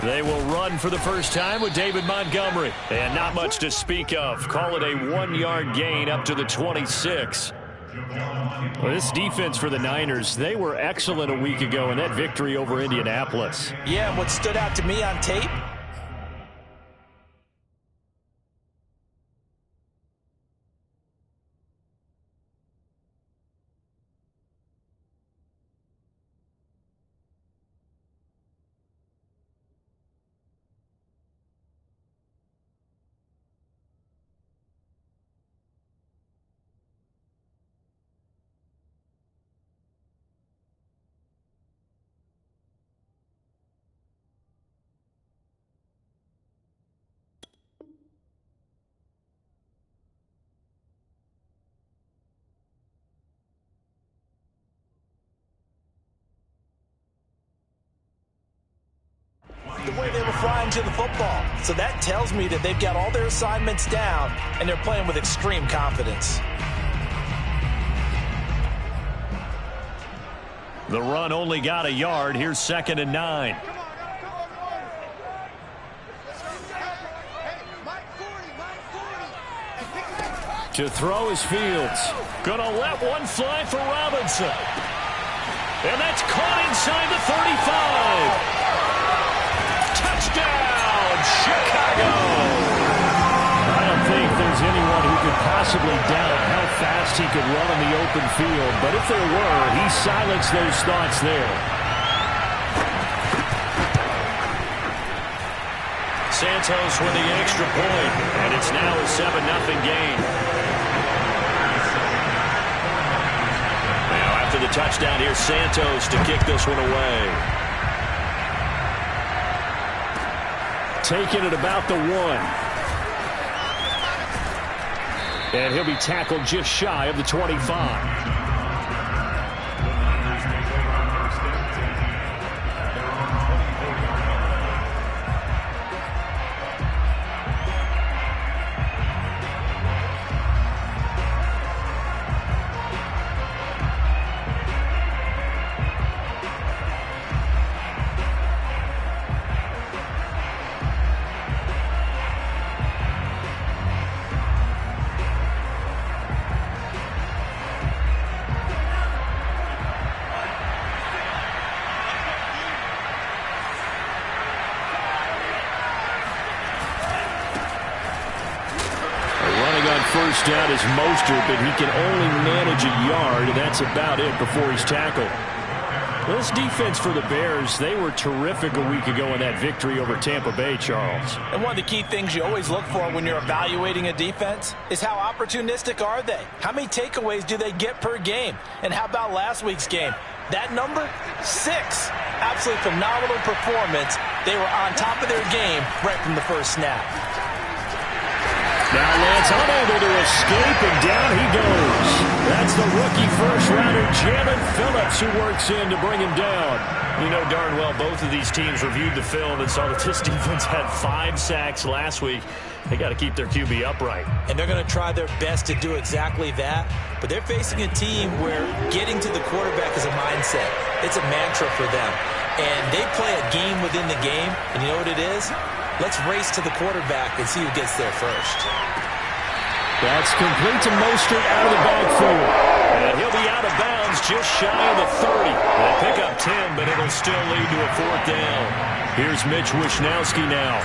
They will run for the first time with David Montgomery. And not much to speak of. Call it a 1-yard gain up to the 26. Well, this defense for the Niners, they were excellent a week ago in that victory over Indianapolis. Yeah, and what stood out to me on tape, the way they were flying to the football. So that tells me that they've got all their assignments down, and they're playing with extreme confidence. The run only got a yard. Here's 2nd and 9. To throw is Fields. Gonna let one fly for Robinson. And that's caught inside the 35. Touchdown, Chicago! I don't think there's anyone who could possibly doubt how fast he could run on the open field, but if there were, he silenced those thoughts there. Santos with the extra point, and it's now a 7-0 game. Now after the touchdown, here's Santos to kick this one away. Taking it about the 1. And he'll be tackled just shy of the 25. First down is Mostert, but he can only manage a yard, and that's about it before he's tackled. Well, this defense for the Bears, they were terrific a week ago in that victory over Tampa Bay, Charles. And one of the key things you always look for when you're evaluating a defense is how opportunistic are they? How many takeaways do they get per game? And how about last week's game? That number, 6. Absolutely phenomenal performance. They were on top of their game right from the first snap. Now Lance unable to escape, and down he goes. That's the rookie first-rounder, Jamin Phillips, who works in to bring him down. You know darn well both of these teams reviewed the film and saw that this defense had 5 sacks last week. They got to keep their QB upright. And they're going to try their best to do exactly that. But they're facing a team where getting to the quarterback is a mindset. It's a mantra for them. And they play a game within the game. And you know what it is? Let's race to the quarterback and see who gets there first. That's complete to Mostert out of the backfield. And he'll be out of bounds just shy of the 30. They'll pick up 10, but it'll still lead to a 4th down. Here's Mitch Wishnowsky now.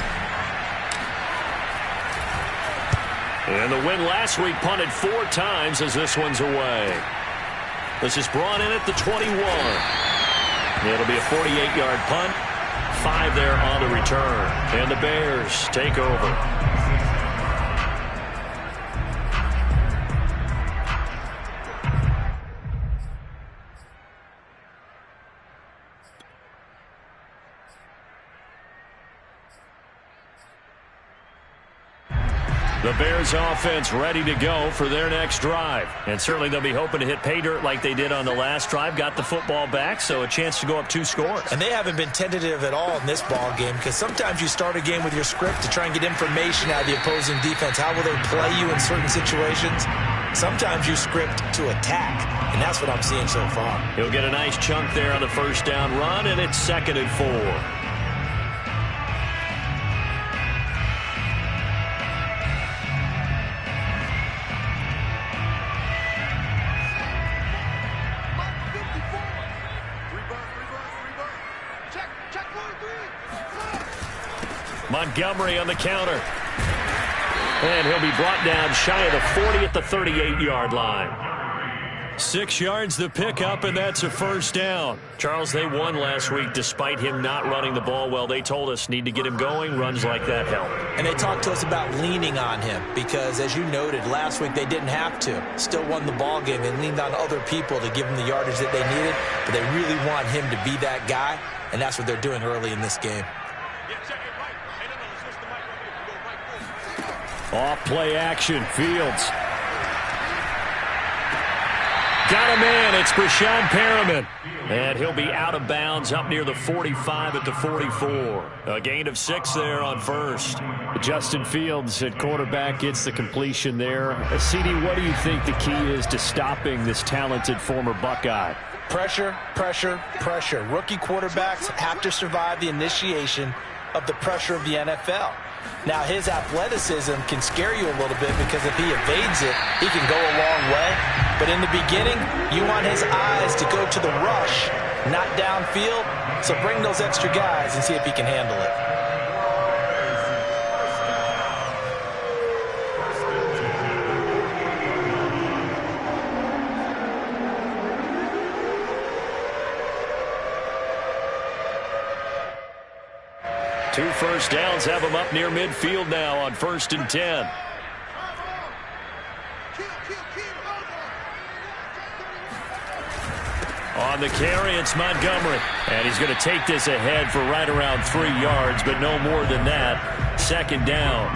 And the win last week punted 4 times as this one's away. This is brought in at the 21. It'll be a 48-yard punt. 5 there on the return. And the Bears take over. The Bears offense ready to go for their next drive. And certainly they'll be hoping to hit pay dirt like they did on the last drive. Got the football back, so a chance to go up 2 scores. And they haven't been tentative at all in this ball game, because sometimes you start a game with your script to try and get information out of the opposing defense. How will they play you in certain situations? Sometimes you script to attack, and that's what I'm seeing so far. He'll get a nice chunk there on the first down run, and it's 2nd and 4. Montgomery on the counter. And he'll be brought down shy of the 40 at the 38-yard line. 6 yards the pickup, and that's a first down. Charles, they won last week despite him not running the ball well. They told us need to get him going. Runs like that help. And they talked to us about leaning on him because, as you noted, last week they didn't have to. Still won the ball game. They leaned on other people to give him the yardage that they needed, but they really want him to be that guy, and that's what they're doing early in this game. Off play action. Fields. Got a man. It's Breshad Perriman. And he'll be out of bounds up near the 45 at the 44. A gain of 6 there on first. Justin Fields at quarterback gets the completion there. CD, what do you think the key is to stopping this talented former Buckeye? Pressure, pressure, pressure. Rookie quarterbacks have to survive the initiation of the pressure of the NFL. Now, his athleticism can scare you a little bit because if he evades it, he can go a long way. But in the beginning, you want his eyes to go to the rush, not downfield. So bring those extra guys and see if he can handle it. Two first downs have him up near midfield now on 1st and 10. On the carry, it's Montgomery. And he's going to take this ahead for right around 3 yards, but no more than that. Second down.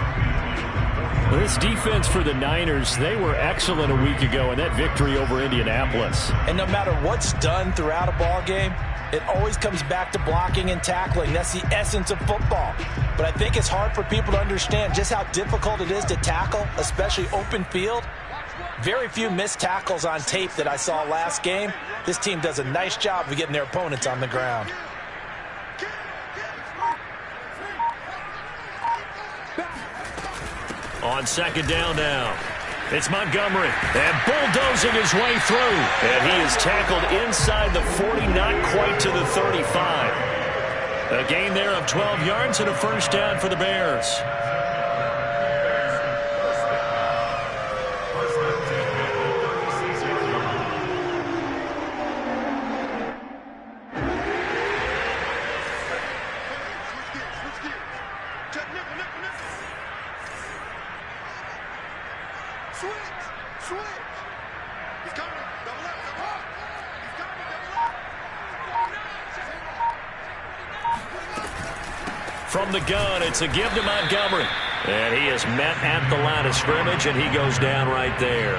This defense for the Niners, they were excellent a week ago in that victory over Indianapolis. And no matter what's done throughout a ball game, it always comes back to blocking and tackling. That's the essence of football. But I think it's hard for people to understand just how difficult it is to tackle, especially open field. Very few missed tackles on tape that I saw last game. This team does a nice job of getting their opponents on the ground. On second down now, it's Montgomery. And bulldozing his way through. And he is tackled inside the 40, not quite to the 35. A gain there of 12 yards and a first down for the Bears. From the gun, it's a give to Montgomery. And he is met at the line of scrimmage, and he goes down right there.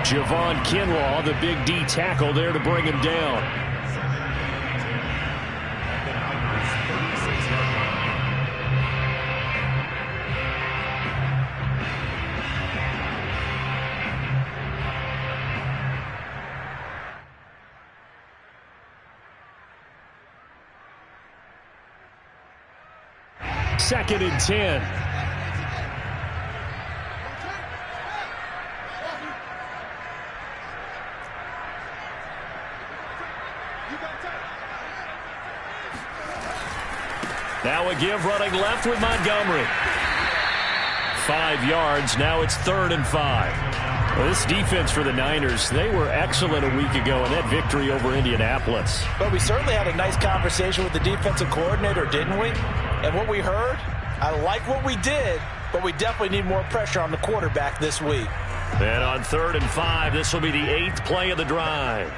Javon Kinlaw, the big D tackle there to bring him down. Second and 10. Now a give running left with Montgomery. 5 yards. Now it's 3rd and 5. Well, this defense for the Niners, they were excellent a week ago in that victory over Indianapolis. But we certainly had a nice conversation with the defensive coordinator, didn't we? And what we heard, I like what we did, but we definitely need more pressure on the quarterback this week. And on 3rd and 5, this will be the 8th play of the drive.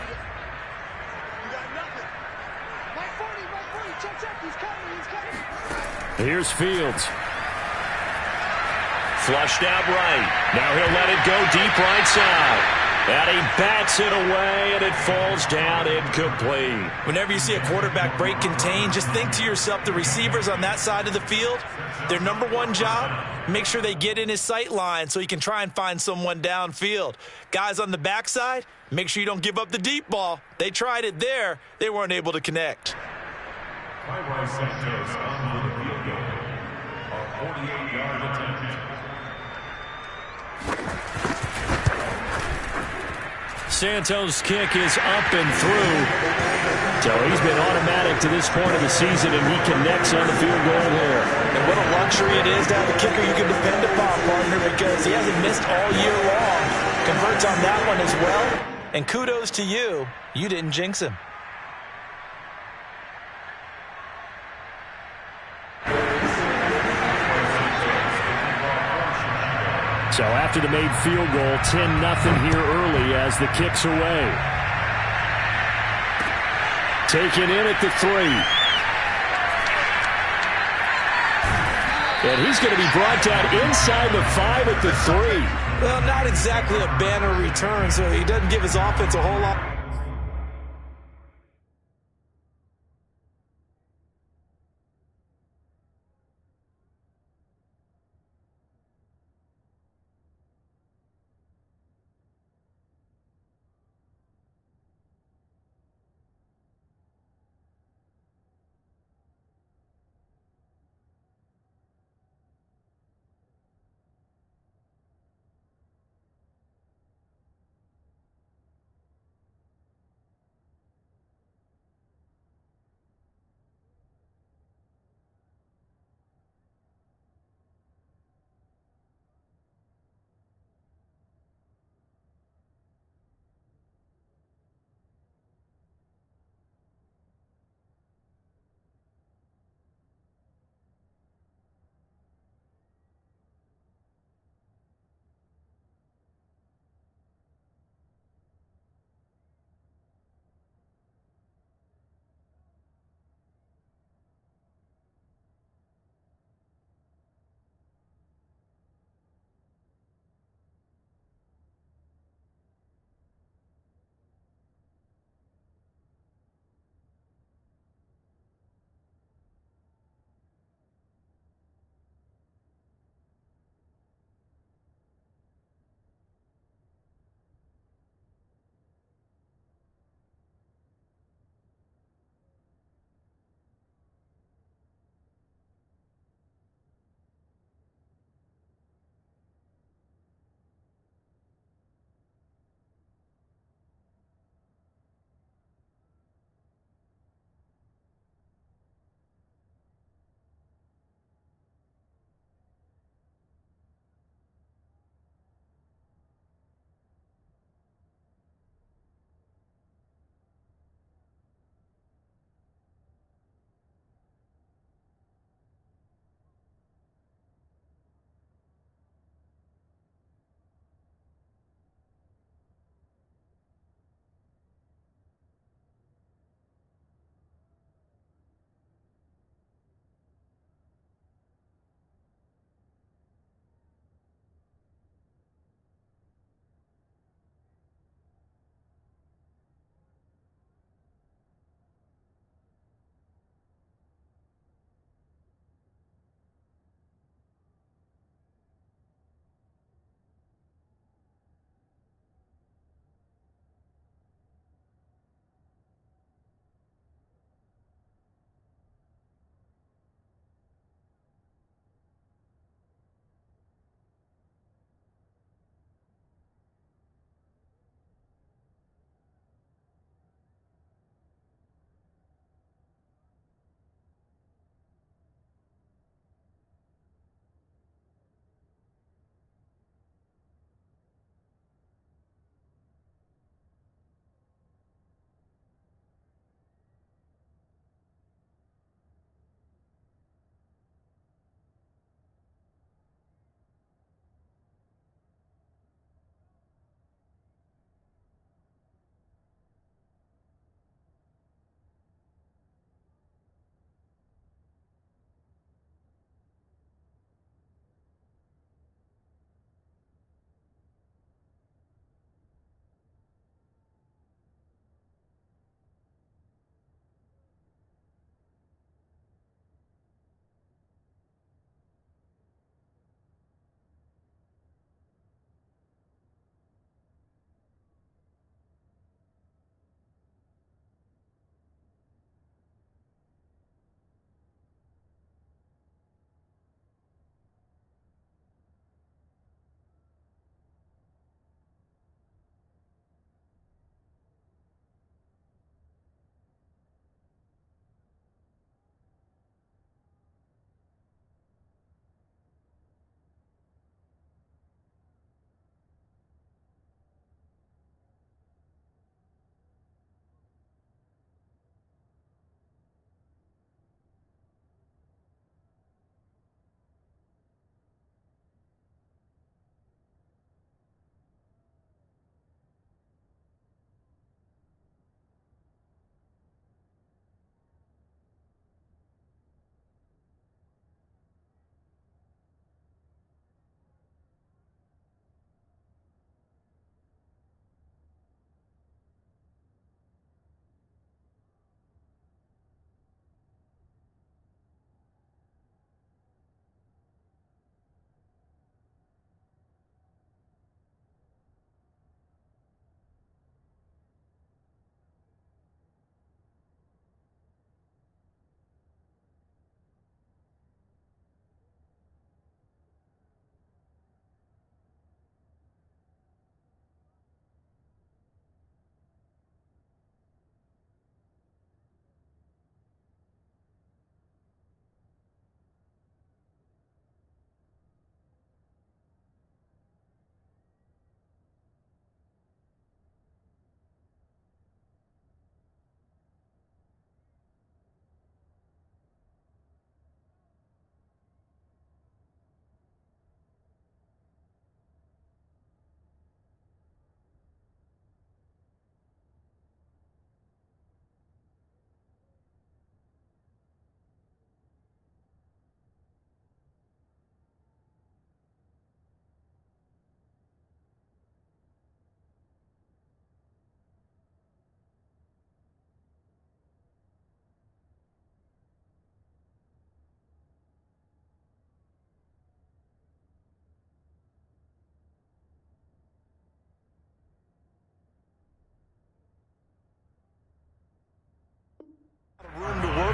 Here's Fields. Flushed out right. Now he'll let it go deep right side. And he bats it away, and it falls down incomplete. Whenever you see a quarterback break contain, just think to yourself, the receivers on that side of the field, their number one job, make sure they get in his sight line so he can try and find someone downfield. Guys on the backside, make sure you don't give up the deep ball. They tried it there. They weren't able to connect. Santos' kick is up and through. So he's been automatic to this point of the season, and he connects on the field goal here. And what a luxury it is to have a kicker you can depend upon, partner, because he hasn't missed all year long. Converts on that one as well. And kudos to you. You didn't jinx him. So after the made field goal, 10-0 here early as the kick's away. Taken in at the 3. And he's going to be brought down inside the 5 at the 3. Well, not exactly a banner return, so he doesn't give his offense a whole lot.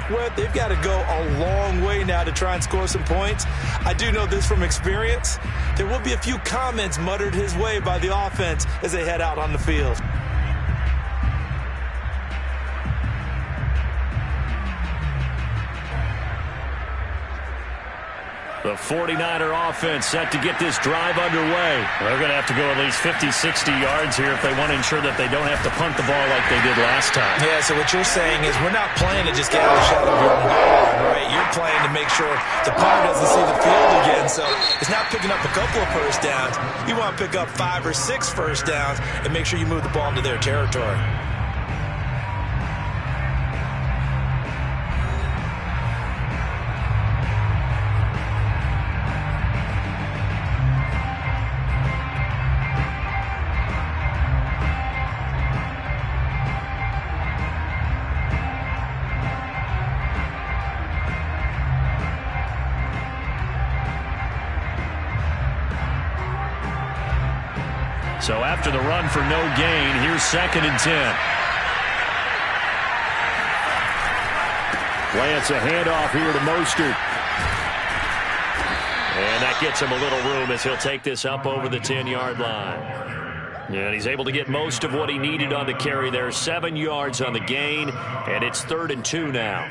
work with, they've got to go a long way now to try and score some points. I do know this from experience. There will be a few comments muttered his way by the offense as they head out on the field. The 49er offense set to get this drive underway. They're going to have to go at least 50, 60 yards here if they want to ensure that they don't have to punt the ball like they did last time. Yeah, so what you're saying is we're not playing to just get out of the shadow of your own goal line, right? You're playing to make sure the punter doesn't see the field again. So it's not picking up a couple of first downs. You want to pick up 5 or 6 first downs and make sure you move the ball into their territory. So after the run for no gain, here's 2nd and 10. Lance, a handoff here to Mostert. And that gets him a little room as he'll take this up over the 10-yard line. And he's able to get most of what he needed on the carry there. 7 yards on the gain, and it's 3rd and 2 now.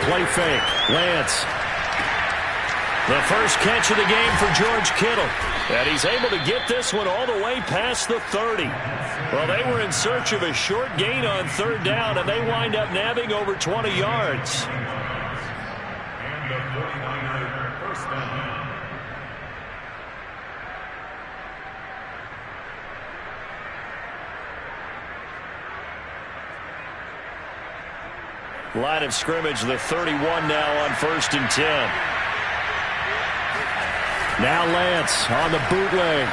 Play fake. Lance. The first catch of the game for George Kittle. And he's able to get this one all the way past the 30. Well, they were in search of a short gain on 3rd down, and they wind up nabbing over 20 yards. And the 49er first down. Line of scrimmage, the 31 now on 1st and 10. Now Lance on the bootleg.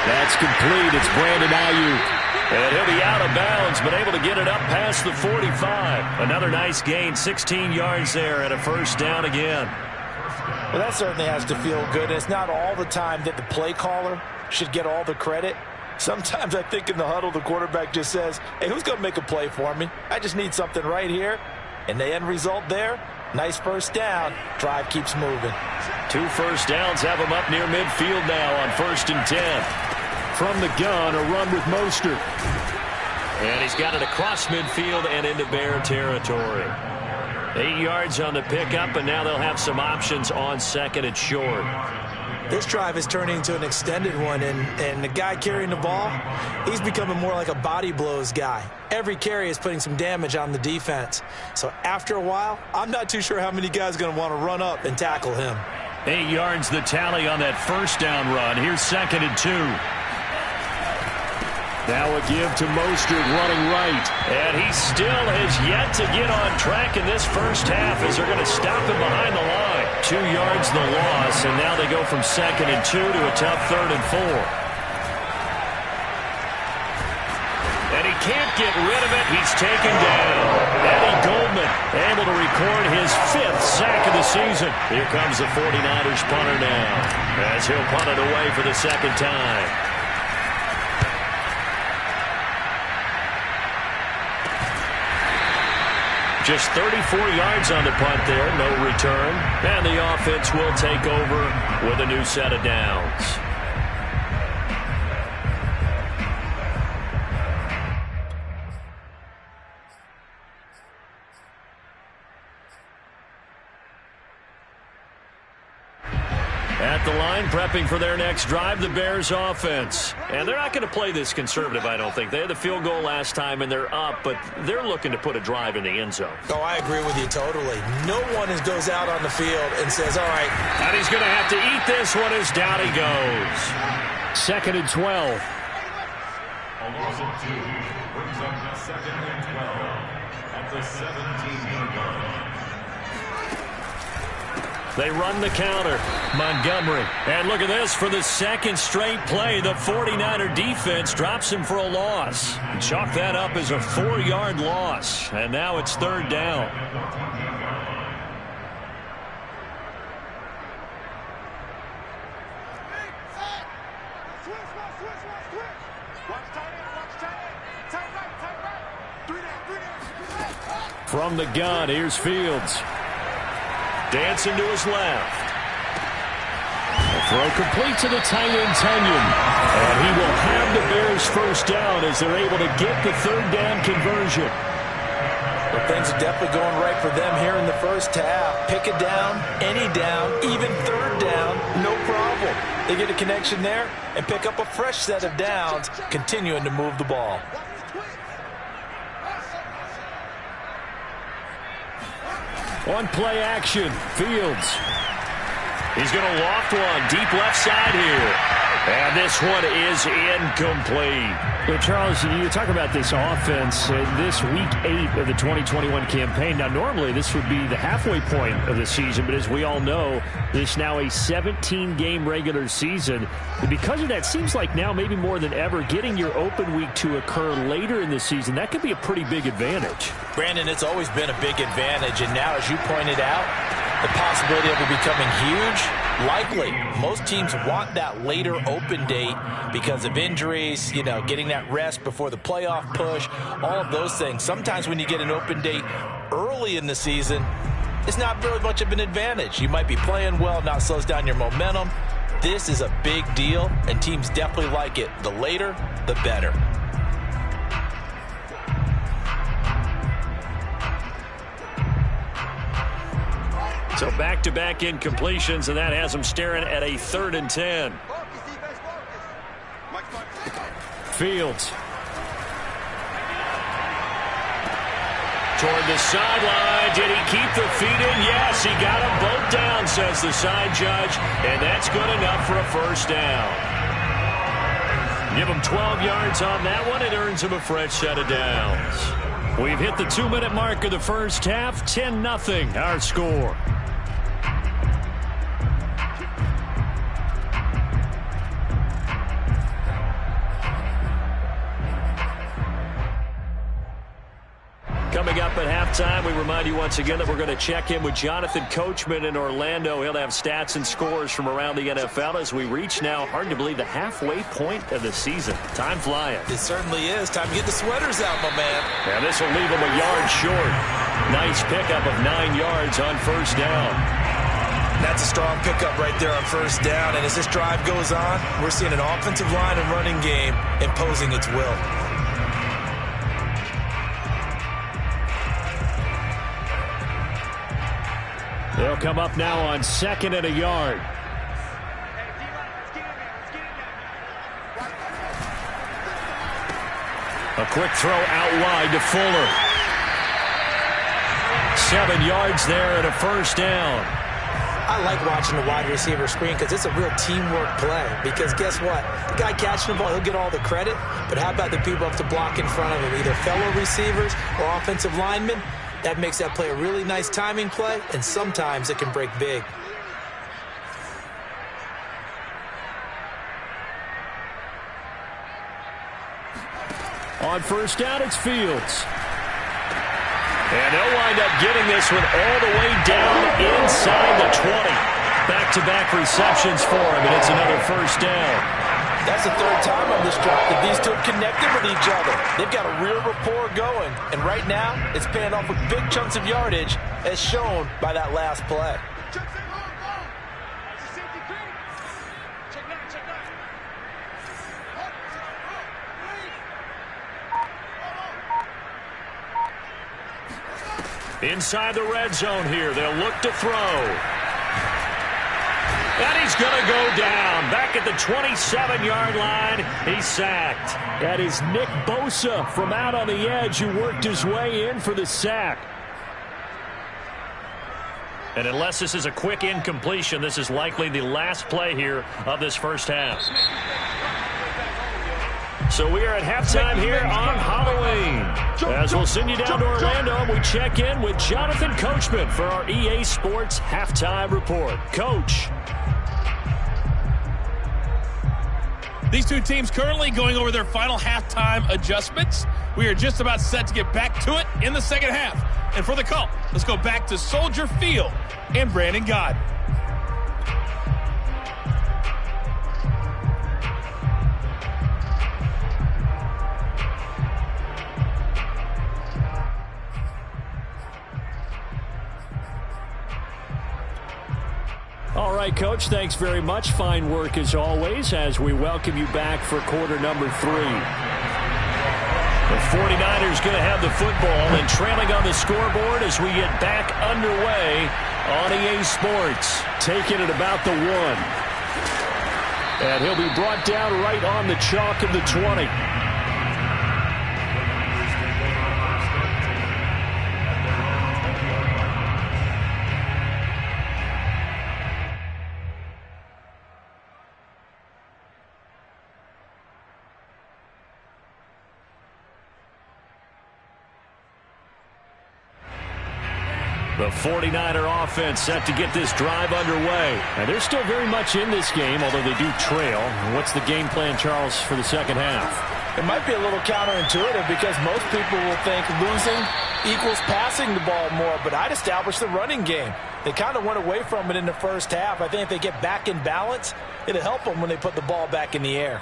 That's complete. It's Brandon Ayuk. And he'll be out of bounds, but able to get it up past the 45. Another nice gain, 16 yards there, and a first down again. Well, that certainly has to feel good. It's not all the time that the play caller should get all the credit. Sometimes I think in the huddle, the quarterback just says, hey, who's going to make a play for me? I just need something right here. And the end result there, nice first down. Drive keeps moving. 2 first downs have him up near midfield now on 1st and 10. From the gun, a run with Mostert. And he's got it across midfield and into Bear territory. 8 yards on the pickup, and now they'll have some options on 2nd and short. This drive is turning into an extended one, and the guy carrying the ball, he's becoming more like a body blows guy. Every carry is putting some damage on the defense. So after a while, I'm not too sure how many guys are going to want to run up and tackle him. 8 yards the tally on that first down run. Here's 2nd and 2. Now a give to Mostert running right. And he still has yet to get on track in this first half as they're going to stop him behind the line. 2 yards the loss, and now they go from 2nd and 2 to a tough 3rd and 4. And he can't get rid of it. He's taken down. Eddie Goldman able to record his 5th sack of the season. Here comes the 49ers punter now as he'll punt it away for the 2nd time. Just 34 yards on the punt there, no return. And the offense will take over with a new set of downs. At the line, prepping for their next drive, the Bears offense. And they're not going to play this conservative, I don't think. They had the field goal last time, and they're up, but they're looking to put a drive in the end zone. Oh, I agree with you totally. No one goes out on the field and says, all right. And he's going to have to eat this one as down he goes. 2nd and 12. A loss of 2 brings up 2nd and 12 at the 17-yard line. They run the counter. Montgomery. And look at this. For the second straight play, the 49er defense drops him for a loss. Chalk that up as a 4-yard loss. And now it's third down. From the gun, here's Fields. Dancing to his left. The throw complete to the tight end, Tunyon. And he will have the Bears first down as they're able to get the third down conversion. Well, things are definitely going right for them here in the first half. Pick a down, any down, even third down, no problem. They get a connection there and pick up a fresh set of downs, continuing to move the ball. On play action, Fields. He's going to loft one deep left side here. And this one is incomplete. Well, Charles, you talk about this offense this week 8 of the 2021 campaign. Now, normally this would be the halfway point of the season, but as we all know, this is now a 17-game regular season. And because of that, seems like now maybe more than ever, getting your open week to occur later in the season, that could be a pretty big advantage. Brandon, it's always been a big advantage, and now, as you pointed out, the possibility of it becoming huge, likely. Most teams want that later open date because of injuries, you know, getting that rest before the playoff push, all of those things. Sometimes when you get an open date early in the season, it's not really much of an advantage. You might be playing well, not slows down your momentum. This is a big deal, and teams definitely like it. The later, the better. So back-to-back incompletions, and that has them staring at a 3rd and 10. Fields. Toward the sideline. Did he keep the feet in? Yes, he got them both down, says the side judge. And that's good enough for a first down. Give him 12 yards on that one. It earns him a fresh set of downs. We've hit the 2-minute mark of the first half. 10-0 our score. Coming up at halftime, we remind you once again that we're going to check in with Jonathan Coachman in Orlando. He'll have stats and scores from around the NFL as we reach now, hard to believe, the halfway point of the season. Time flying. It certainly is. Time to get the sweaters out, my man. Yeah, this will leave him a yard short. Nice pickup of 9 yards on first down. That's a strong pickup right there on first down. And as this drive goes on, we're seeing an offensive line and running game imposing its will. They'll come up now on 2nd and a yard. A quick throw out wide to Fuller. 7 yards there and a first down. I like watching the wide receiver screen because it's a real teamwork play. Because guess what? The guy catching the ball, he'll get all the credit. But how about the people up to block in front of him, either fellow receivers or offensive linemen? That makes that play a really nice timing play, and sometimes it can break big. On first down, it's Fields. And they'll wind up getting this one all the way down inside the 20. Back-to-back receptions for him, and it's another first down. That's the 3rd time on this drive that these two have connected with each other. They've got a real rapport going. And right now, it's paying off with big chunks of yardage, as shown by that last play. Inside the red zone here. They'll look to throw. And he's going to go down. Back at the 27-yard line. He's sacked. That is Nick Bosa from out on the edge who worked his way in for the sack. And unless this is a quick incompletion, this is likely the last play here of this first half. So we are at halftime here on Halloween. As we'll send you down to Orlando, we check in with Jonathan Coachman for our EA Sports Halftime Report. Coach. These two teams currently going over their final halftime adjustments. We are just about set to get back to it in the second half. And for the call, let's go back to Soldier Field and Brandon Gaudin. All right, Coach, thanks very much. Fine work as always as we welcome you back for quarter number 3. The 49ers going to have the football and trailing on the scoreboard as we get back underway on EA Sports. Taking it about the 1. And he'll be brought down right on the chalk of the 20. The 49er offense set to get this drive underway. And they're still very much in this game, although they do trail. What's the game plan, Charles, for the second half? It might be a little counterintuitive because most people will think losing equals passing the ball more, but I'd establish the running game. They kind of went away from it in the first half. I think if they get back in balance, it'll help them when they put the ball back in the air.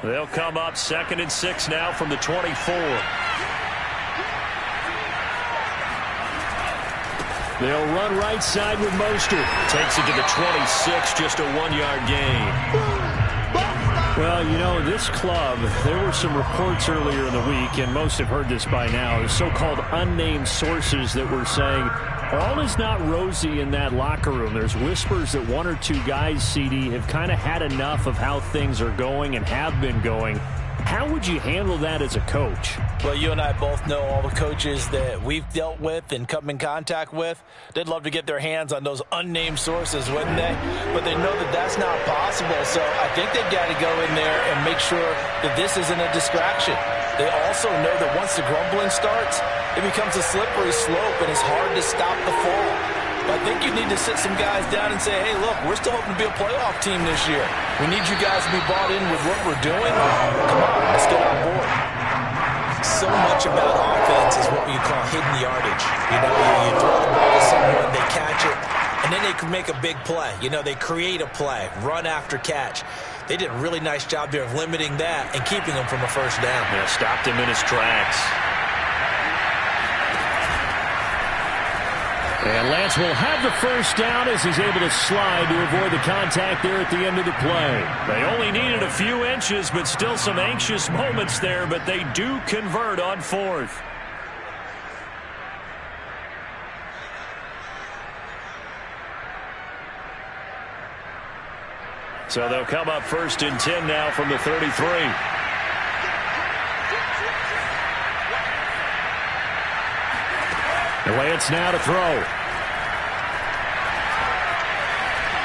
They'll come up 2nd and 6 now from the 24. They'll run right side with Mostert. Takes it to the 26, just a 1-yard gain. Well, you know, this club, there were some reports earlier in the week, and most have heard this by now, so-called unnamed sources that were saying all is not rosy in that locker room. There's whispers that 1 or 2 guys, CD, have kind of had enough of how things are going and have been going. How would you handle that as a coach? Well, you and I both know all the coaches that we've dealt with and come in contact with. They'd love to get their hands on those unnamed sources, wouldn't they? But they know that that's not possible, so I think they've got to go in there and make sure that this isn't a distraction. They also know that once the grumbling starts, it becomes a slippery slope, and it's hard to stop the fall. But I think you need to sit some guys down and say, hey, look, we're still hoping to be a playoff team this year. We need you guys to be bought in with what we're doing. Come on, let's get on board. So much about offense is what you call hidden yardage. You know, you throw the ball to someone, they catch it, and then they can make a big play. You know, they create a play, run after catch. They did a really nice job there of limiting that and keeping him from a first down. Yeah, stopped him in his tracks. And Lance will have the first down as he's able to slide to avoid the contact there at the end of the play. They only needed a few inches, but still some anxious moments there, but they do convert on 4th. So they'll come up 1st and 10 now from the 33. Lance now to throw.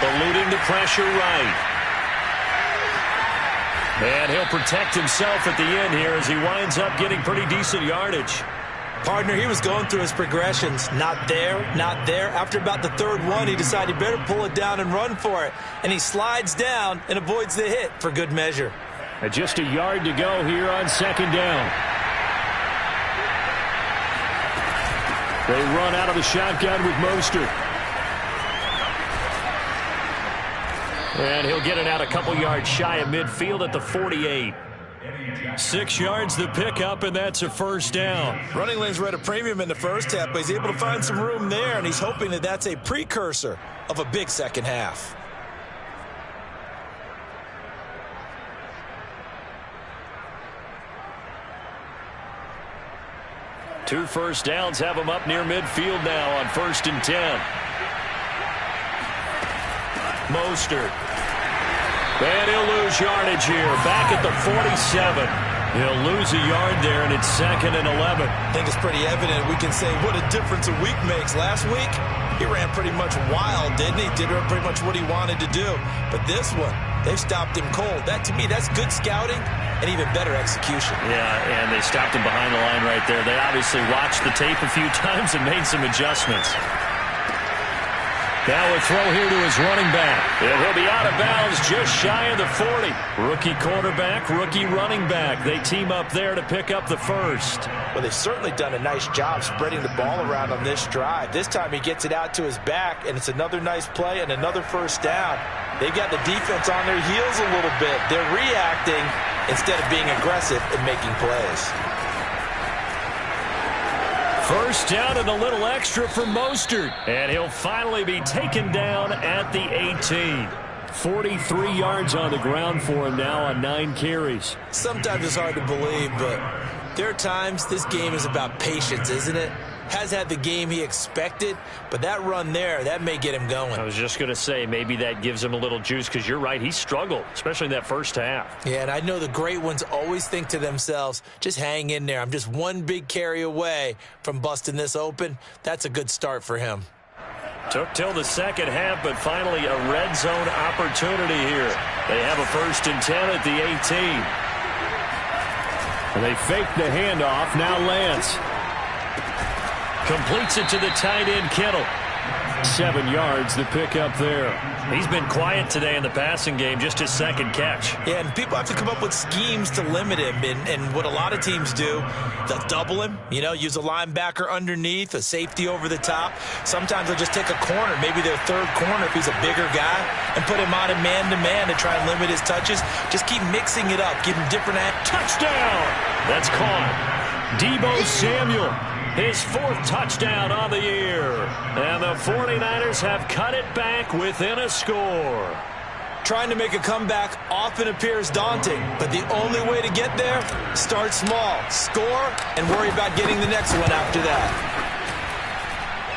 Eluding the pressure right. And he'll protect himself at the end here as he winds up getting pretty decent yardage. Partner, he was going through his progressions. Not there, not there. After about the 3rd one, he decided he better pull it down and run for it. And he slides down and avoids the hit for good measure. And just a yard to go here on 2nd down. They run out of the shotgun with Mostert. And he'll get it out a couple yards shy of midfield at the 48. 6 yards the pickup, and that's a first down. Running lanes were at a premium in the first half, but he's able to find some room there, and he's hoping that that's a precursor of a big second half. Two first downs have him up near midfield now on 1st and 10. Mostert. And he'll lose yardage here. Back at the 47. He'll lose a yard there, and it's 2nd and 11. I think it's pretty evident. We can say what a difference a week makes. Last week, he ran pretty much wild, didn't he? Did pretty much what he wanted to do. But this one, they stopped him cold. That, to me, that's good scouting and even better execution. Yeah, and they stopped him behind the line right there. They obviously watched the tape a few times and made some adjustments. Now a throw here to his running back. And he'll be out of bounds just shy of the 40. Rookie quarterback, rookie running back. They team up there to pick up the first. Well, they've certainly done a nice job spreading the ball around on this drive. This time he gets it out to his back, and it's another nice play and another first down. They've got the defense on their heels a little bit. They're reacting instead of being aggressive and making plays. First down and a little extra for Mostert. And he'll finally be taken down at the 18. 43 yards on the ground for him now on 9 carries. Sometimes it's hard to believe, but there are times this game is about patience, isn't it? Has had the game he expected, but that run there, that may get him going. I was just going to say, maybe that gives him a little juice, because you're right, he struggled, especially in that first half. Yeah, and I know the great ones always think to themselves, just hang in there. I'm just one big carry away from busting this open. That's a good start for him. Took till the second half, but finally a red zone opportunity here. They have a 1st and 10 at the 18. And they fake the handoff. Now Lance completes it to the tight end, Kittle. 7 yards, the pick up there. He's been quiet today in the passing game, just his 2nd catch. Yeah, and people have to come up with schemes to limit him. And what a lot of teams do, they'll double him, use a linebacker underneath, a safety over the top. Sometimes they'll just take a corner, maybe their 3rd corner if he's a bigger guy, and put him on a man-to-man to try and limit his touches. Just keep mixing it up, give him different... Touchdown! That's caught. Deebo Samuel. His 4th touchdown on the year. And the 49ers have cut it back within a score. Trying to make a comeback often appears daunting, but the only way to get there, start small, score, and worry about getting the next one after that.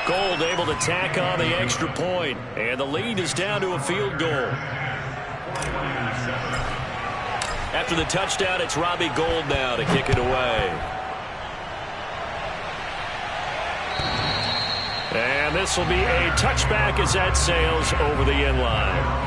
Gold able to tack on the extra point, and the lead is down to a field goal. After the touchdown, it's Robbie Gould now to kick it away. And this will be a touchback as that sails over the end line.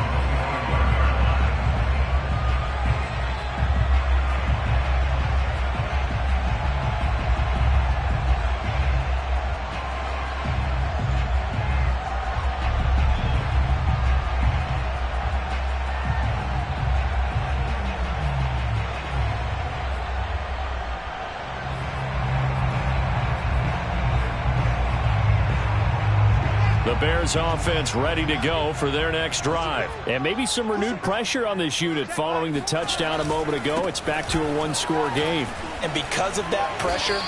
The Bears offense ready to go for their next drive. And maybe some renewed pressure on this unit following the touchdown a moment ago. It's back to a 1-score game. And because of that pressure,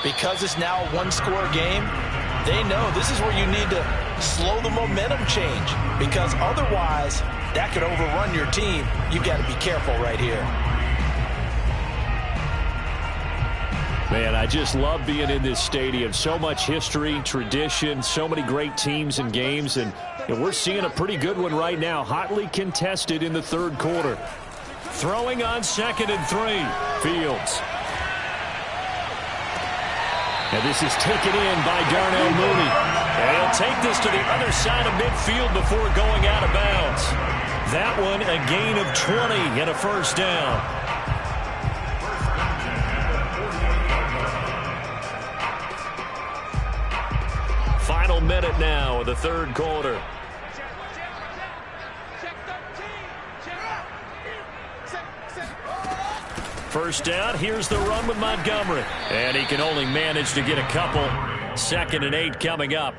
because it's now a 1-score game, they know this is where you need to slow the momentum change, because otherwise that could overrun your team. You've got to be careful right here. Man, I just love being in this stadium. So much history, tradition, so many great teams and games, and we're seeing a pretty good one right now, hotly contested in the 3rd quarter. Throwing on 2nd and 3, Fields. And this is taken in by Darnell Mooney. And he'll take this to the other side of midfield before going out of bounds. That one a gain of 20 and a 1st down. Final minute now of the 3rd quarter. First down, here's the run with Montgomery. And he can only manage to get a couple. 2nd and 8 coming up.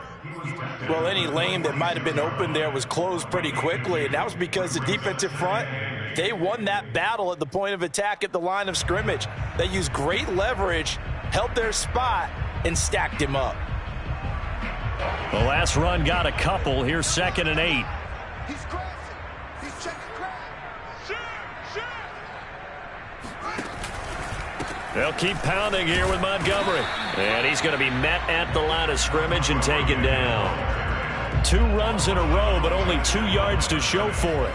Well, any lane that might have been open there was closed pretty quickly, and that was because the defensive front, they won that battle at the point of attack at the line of scrimmage. They used great leverage, held their spot, and stacked him up. The last run got a couple. Here's 2nd and 8. He's crashing. He's checking crash. They'll keep pounding here with Montgomery. And he's going to be met at the line of scrimmage and taken down. 2 runs in a row, but only 2 yards to show for it.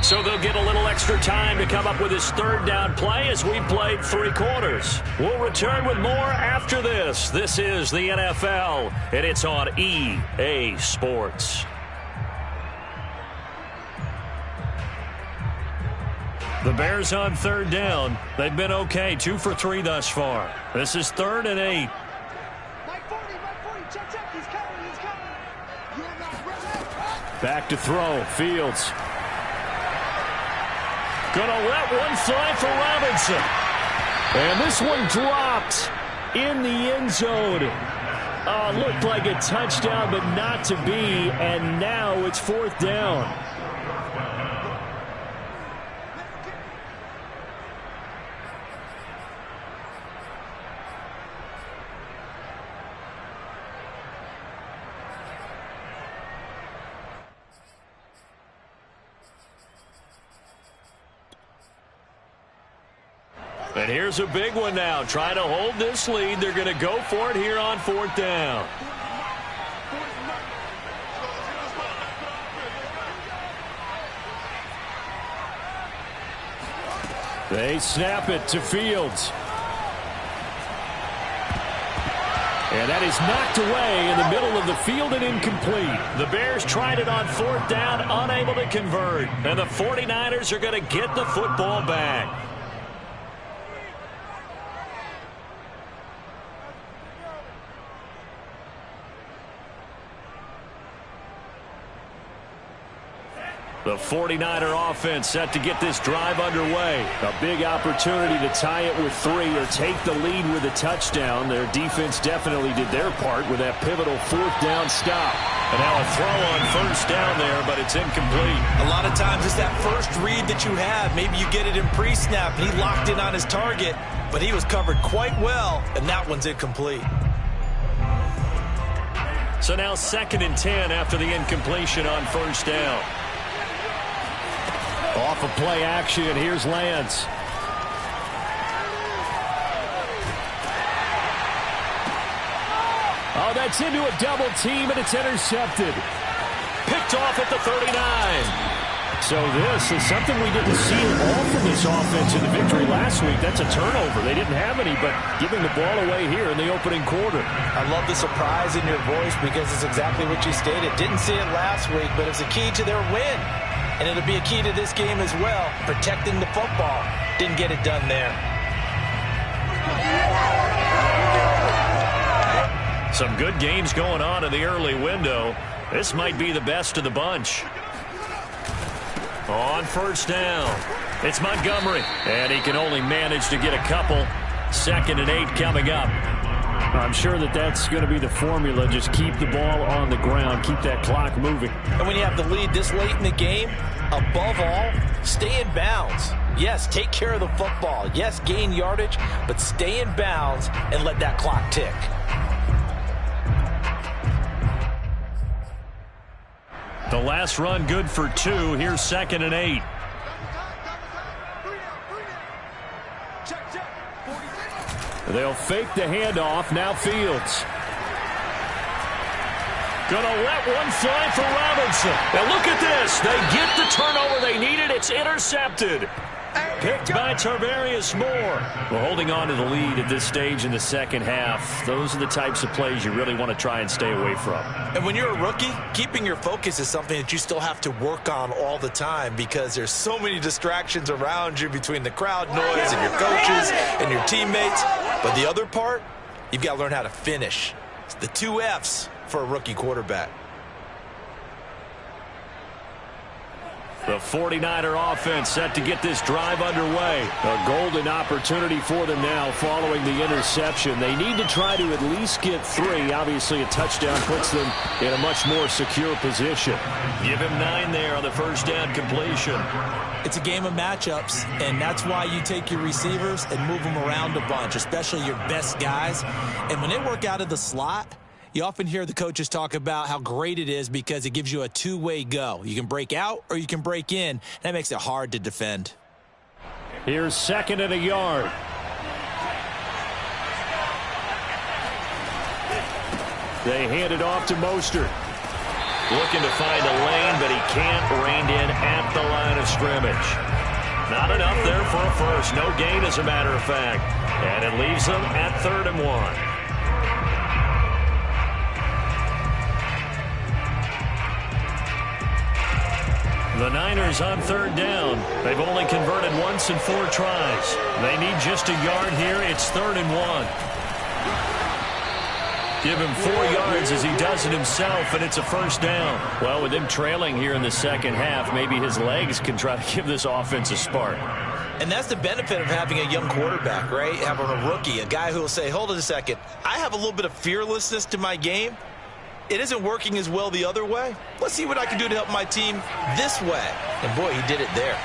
So they'll get a little extra time to come up with his 3rd down play as we played 3 quarters. We'll return with more after this. This is the NFL, and it's on EA Sports. The Bears on 3rd down. They've been okay, 2 for 3 thus far. This is 3rd and 8. Mike 40, check, he's coming. You're not ready. Back to throw, Fields. Gonna let one fly for Robinson. And this one dropped in the end zone. Looked like a touchdown, but not to be. And now it's 4th down. And here's a big one now. Trying to hold this lead. They're going to go for it here on 4th down. They snap it to Fields. And that is knocked away in the middle of the field and incomplete. The Bears tried it on 4th down, unable to convert. And the 49ers are going to get the football back. The 49er offense set to get this drive underway. A big opportunity to tie it with 3 or take the lead with a touchdown. Their defense definitely did their part with that pivotal 4th down stop. And now a throw on 1st down there, but it's incomplete. A lot of times it's that first read that you have. Maybe you get it in pre-snap. He locked in on his target, but he was covered quite well, and that one's incomplete. So now 2nd and 10 after the incompletion on 1st down. Off of play action, here's Lance. Oh, that's into a double team, and it's intercepted. Picked off at the 39. So this is something we didn't see at all from this offense in the victory last week. That's a turnover. They didn't have any, but giving the ball away here in the opening quarter. I love the surprise in your voice because it's exactly what you stated. Didn't see it last week, but it's a key to their win. And it'll be a key to this game as well, protecting the football. Didn't get it done there. Some good games going on in the early window. This might be the best of the bunch. On 1st down, it's Montgomery. And he can only manage to get a couple. 2nd and 8 coming up. I'm sure that that's going to be the formula. Just keep the ball on the ground. Keep that clock moving. And when you have the lead this late in the game, above all, stay in bounds. Yes, take care of the football. Yes, gain yardage, but stay in bounds and let that clock tick. The last run good for 2. Here's 2nd and 8. They'll fake the handoff. Now Fields. Gonna let one fly for Robinson. Now look at this. They get the turnover they needed. It's intercepted. Picked by Tarvarius Moore. Well, holding on to the lead at this stage in the 2nd half, those are the types of plays you really want to try and stay away from. And when you're a rookie, keeping your focus is something that you still have to work on all the time because there's so many distractions around you between the crowd noise and your coaches and your teammates. But the other part, you've got to learn how to finish. It's the 2 F's for a rookie quarterback. The 49er offense set to get this drive underway. A golden opportunity for them now following the interception. They need to try to at least get 3. Obviously, a touchdown puts them in a much more secure position. Give him 9 there on the 1st down completion. It's a game of matchups, and that's why you take your receivers and move them around a bunch, especially your best guys. And when they work out of the slot, you often hear the coaches talk about how great it is because it gives you a 2-way go. You can break out or you can break in. That makes it hard to defend. Here's 2nd and a yard. They hand it off to Mostert. Looking to find a lane, but he can't. Reined in at the line of scrimmage. Not enough there for a first. No gain, as a matter of fact. And it leaves them at 3rd and 1. The Niners on 3rd down. They've only converted once in 4 tries. They need just a yard here. It's 3rd and 1. Give him 4 yards as he does it himself, and it's a first down. Well, with him trailing here in the second half, maybe his legs can try to give this offense a spark. And that's the benefit of having a young quarterback, right? Having a rookie, a guy who will say, hold it a second, I have a little bit of fearlessness to my game. It isn't working as well the other way. Let's see what I can do to help my team this way. And boy, he did it there.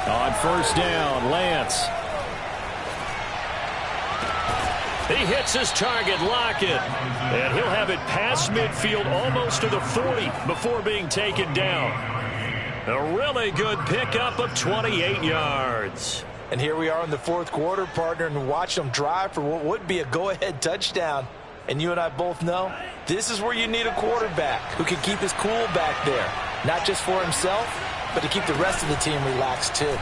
On first down, Lance. He hits his target, Lockett. And he'll have it past midfield almost to the 40 before being taken down. A really good pickup of 28 yards. And here we are in the 4th quarter, partner, and watch them drive for what would be a go-ahead touchdown. And you and I both know this is where you need a quarterback who can keep his cool back there. Not just for himself, but to keep the rest of the team relaxed too.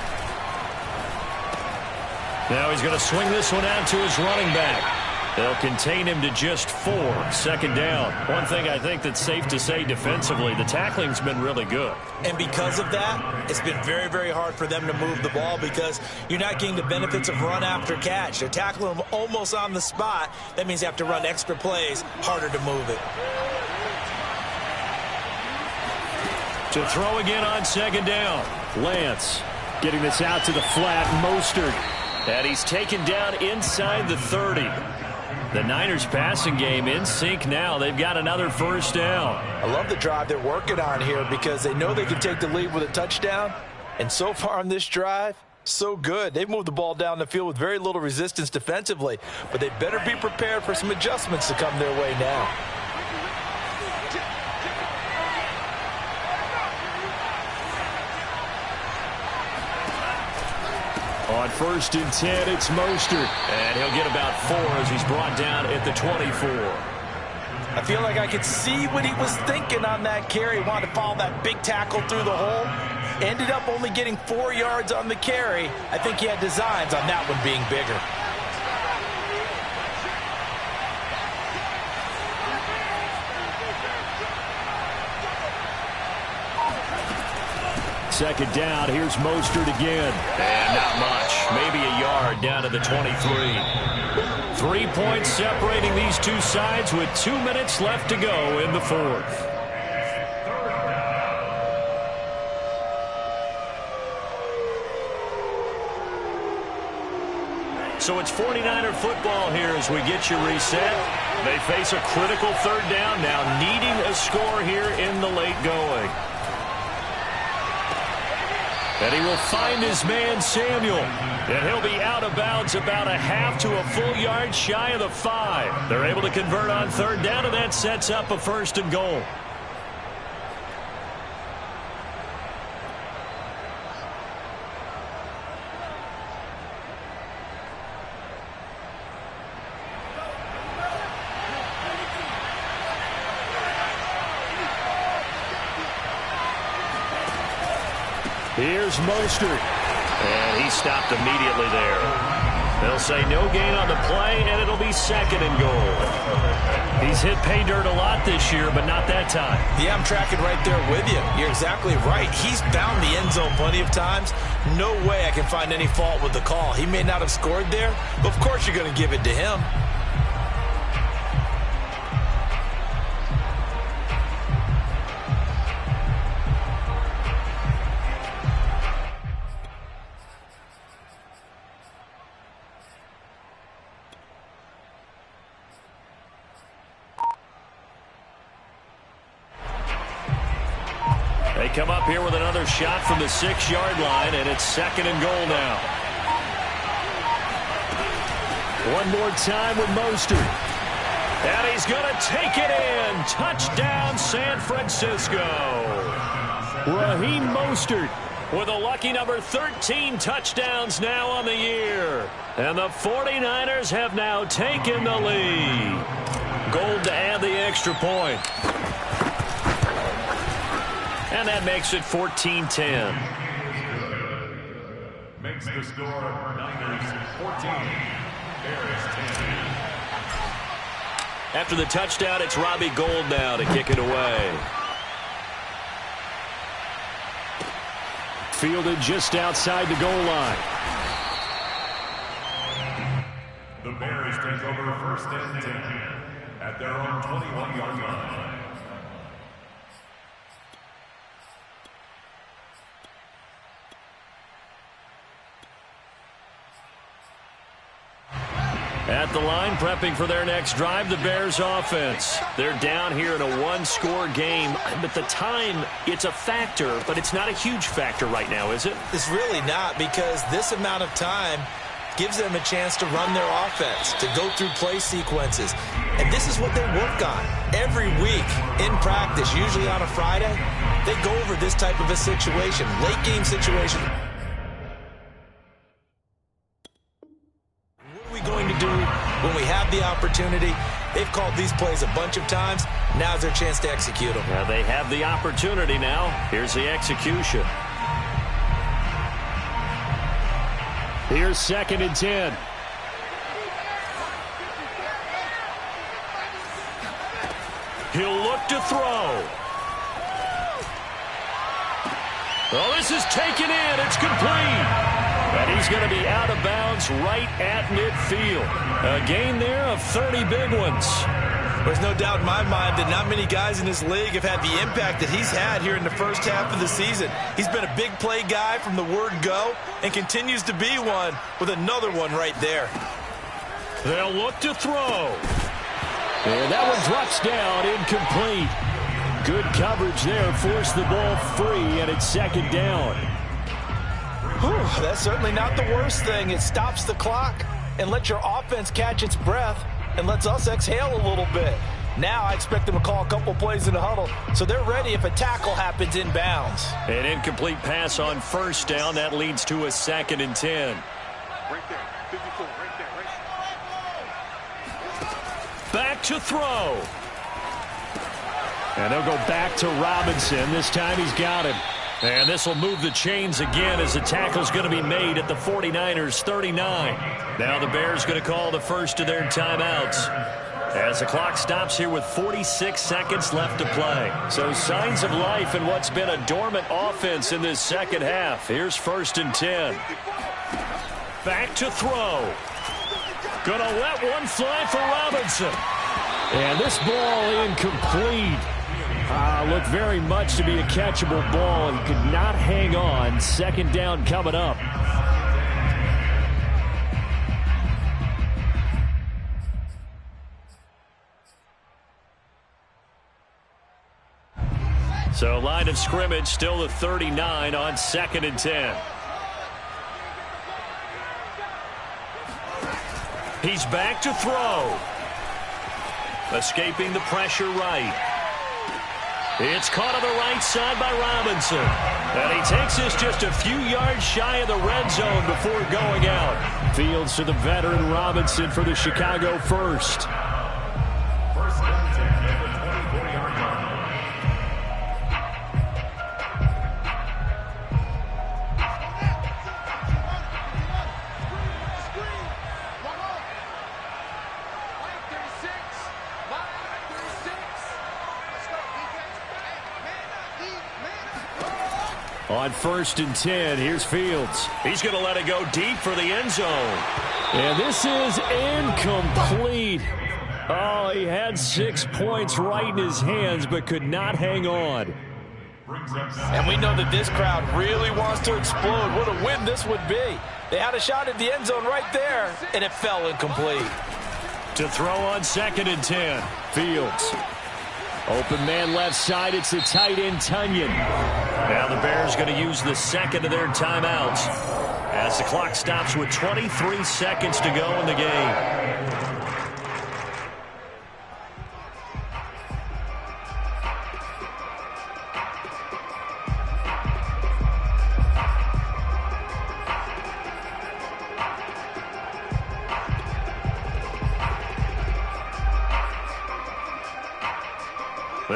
Now he's going to swing this one out to his running back. They'll contain him to just 4. 2nd down. One thing I think that's safe to say defensively, the tackling's been really good. And because of that, it's been very, very hard for them to move the ball because you're not getting the benefits of run after catch. They're tackling them almost on the spot. That means they have to run extra plays, harder to move it. To throw again on 2nd down. Lance getting this out to the flat. Mostert. And he's taken down inside the 30. The Niners passing game in sync now. They've got another first down. I love the drive they're working on here because they know they can take the lead with a touchdown. And so far on this drive, so good. They've moved the ball down the field with very little resistance defensively. But they better be prepared for some adjustments to come their way now. On 1st and 10, it's Mostert. And he'll get about 4 as he's brought down at the 24. I feel like I could see what he was thinking on that carry. He wanted to follow that big tackle through the hole. Ended up only getting 4 yards on the carry. I think he had designs on that one being bigger. Second down, here's Mostert again. And not much. Maybe a yard down to the 23. 3 points separating these two sides with 2 minutes left to go in the 4th. So it's 49er football here as we get you reset. They face a critical 3rd down now, needing a score here in the late going. And he will find his man, Samuel. And he'll be out of bounds about a half to a full yard shy of the 5. They're able to convert on 3rd down, and that sets up a 1st and goal. Here's Mostert. And he stopped immediately there. They'll say no gain on the play, and it'll be 2nd and goal. He's hit pay dirt a lot this year, but not that time. Yeah, I'm tracking right there with you. You're exactly right. He's found the end zone plenty of times. No way I can find any fault with the call. He may not have scored there, but of course you're going to give it to him. They come up here with another shot from the 6-yard line, and it's 2nd and goal now. One more time with Mostert. And he's going to take it in. Touchdown, San Francisco. Raheem Mostert with a lucky number 13 touchdowns now on the year. And the 49ers have now taken the lead. Gould to add the extra point. And that makes it 14-10. Makes the score Niners 14, Bears 10. After the touchdown, it's Robbie Gould now to kick it away. Fielded just outside the goal line. The Bears take over first and 10 at their own 21-yard line. At the line, prepping for their next drive, the Bears offense. They're down here in a one-score game, but the time, it's a factor, but it's not a huge factor right now, is it? It's really not, because this amount of time gives them a chance to run their offense, to go through play sequences. And this is what they work on every week in practice, usually on a Friday. They go over this type of a situation, late game situation. Going to do when we have the opportunity. They've called these plays a bunch of times. Now's their chance to execute them. Well, they have the opportunity now. Here's the execution. Here's 2nd and 10. He'll look to throw. Oh, this is taken in. It's complete. And he's going to be out of bounds right at midfield. A gain there of 30 big ones. There's no doubt in my mind that not many guys in this league have had the impact that he's had here in the first half of the season. He's been a big play guy from the word go and continues to be one with another one right there. They'll look to throw. And that one drops down, incomplete. Good coverage there, forced the ball free, and it's 2nd down. Whew, that's certainly not the worst thing. It stops the clock and lets your offense catch its breath and lets us exhale a little bit. Now I expect them to call a couple plays in the huddle so they're ready if a tackle happens inbounds. An incomplete pass on 1st down. That leads to a 2nd and 10. Right there. 54, right there, right. Back to throw. And they'll go back to Robinson. This time he's got him. And this will move the chains again as the tackle's going to be made at the 49ers 39. Now the Bears going to call the first of their timeouts as the clock stops here with 46 seconds left to play. So signs of life in what's been a dormant offense in this second half. Here's 1st and 10. Back to throw. Gonna let one fly for Robinson. And this ball incomplete. Looked very much to be a catchable ball. He could not hang on. 2nd down coming up. So line of scrimmage still the 39 on 2nd and 10. He's back to throw. Escaping the pressure right. It's caught on the right side by Robinson. And he takes this just a few yards shy of the red zone before going out. Fields to the veteran Robinson for the Chicago first. First and 10 at the 24-yard line. On 1st and 10, here's Fields. He's going to let it go deep for the end zone. And this is incomplete. Oh, he had 6 points right in his hands, but could not hang on. And we know that this crowd really wants to explode. What a win this would be. They had a shot at the end zone right there, and it fell incomplete. To throw on 2nd and 10, Fields. Open man left side, it's the tight end Tunyon. Now the Bears going to use the 2nd of their timeouts as the clock stops with 23 seconds to go in the game.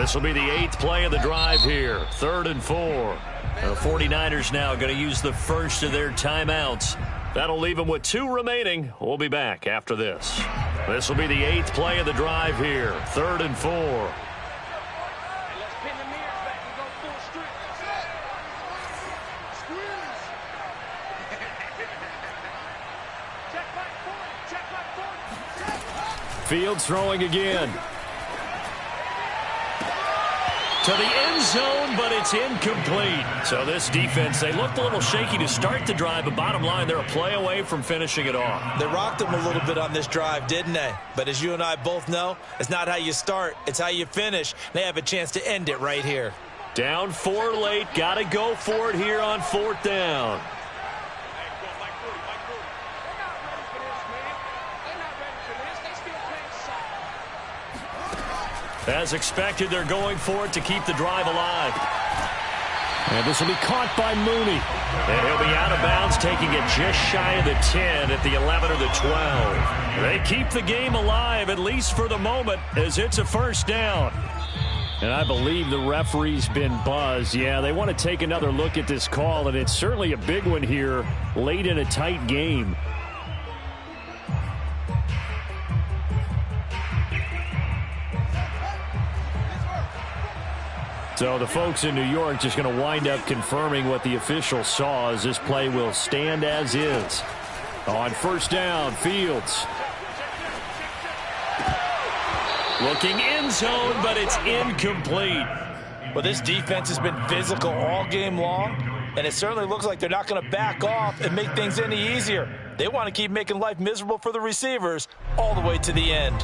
This will be the 8th play of the drive here. 3rd and 4. The 49ers now going to use the first of their timeouts. That'll leave them with 2 remaining. We'll be back after this. This will be the 8th play of the drive here. 3rd and 4. Fields throwing again. To the end zone, but it's incomplete. So this defense, they looked a little shaky to start the drive, but bottom line, they're a play away from finishing it off. They rocked them a little bit on this drive, didn't they? But as you and I both know, it's not how you start, it's how you finish. They have a chance to end it right here. Down 4 late, got to go for it here on 4th down. As expected, they're going for it to keep the drive alive. And this will be caught by Mooney. And he'll be out of bounds, taking it just shy of the 10 at the 11 or the 12. They keep the game alive, at least for the moment, as it's a 1st down. And I believe the referee's been buzzed. Yeah, they want to take another look at this call, and it's certainly a big one here late in a tight game. So the folks in New York just going to wind up confirming what the official saw, as this play will stand as is. On 1st down, Fields. Looking end zone, but it's incomplete. Well, this defense has been physical all game long, and it certainly looks like they're not going to back off and make things any easier. They want to keep making life miserable for the receivers all the way to the end.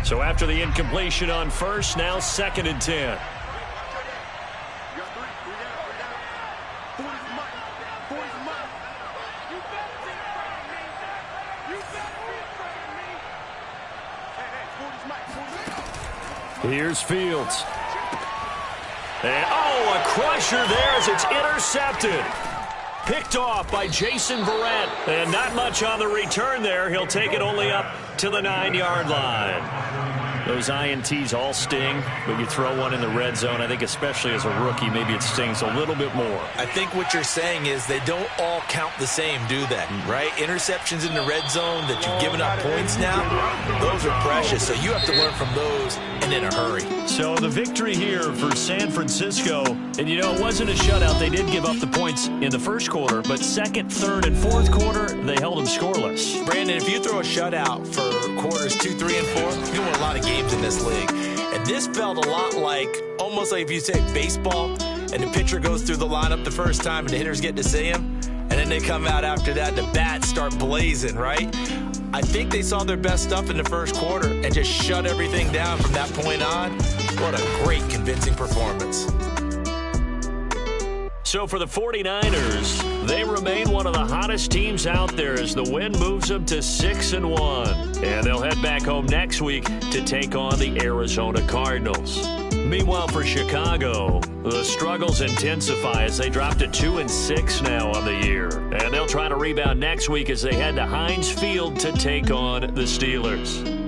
So after the incompletion on 1st, now 2nd and 10. Here's Fields. And, a crusher there as it's intercepted. Picked off by Jason Verrett. And not much on the return there. He'll take it only up to the 9-yard line. Those INTs all sting, but you throw one in the red zone, I think especially as a rookie, maybe it stings a little bit more. I think what you're saying is they don't all count the same, do they? Right? Interceptions in the red zone that you've given up points now, those are precious. So you have to learn from those and in a hurry. So the victory here for San Francisco, and you know, it wasn't a shutout. They did give up the points in the 1st quarter, but 2nd, 3rd, and 4th quarter, they held them scoreless. Brandon, if you throw a shutout for quarters 2, 3, and 4, you win a lot of games in this league. And this felt a lot like, almost like if you say baseball, and the pitcher goes through the lineup the first time and the hitters get to see him, and then they come out after that and the bats start blazing, right? I think they saw their best stuff in the 1st quarter and just shut everything down from that point on. What a great, convincing performance. So for the 49ers, they remain one of the hottest teams out there as the win moves them to 6-1. And they'll head back home next week to take on the Arizona Cardinals. Meanwhile, for Chicago, the struggles intensify as they drop to 2-6 now on the year. And they'll try to rebound next week as they head to Heinz Field to take on the Steelers.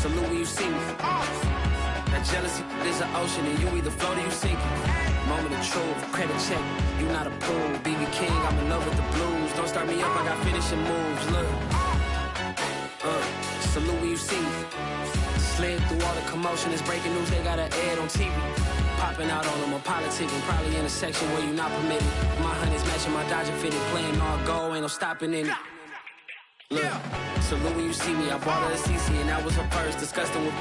Salute when you see me. That jealousy is an ocean, and you either float or you sink it. Moment of truth, credit check. You not a pool. BB King, I'm in love with the blues. Don't start me up, I got finishing moves. Look. Salute when you see me. Slid through all the commotion. It's breaking news, they got an ad on TV. Popping out on them, I'm politicking. Probably in a section where you not permitted. My honey's matching my Dodger fitted. Playing all goal, ain't no stopping in it. Look, salute when you see me. I bought her a CC and that was her purse. Disgusting with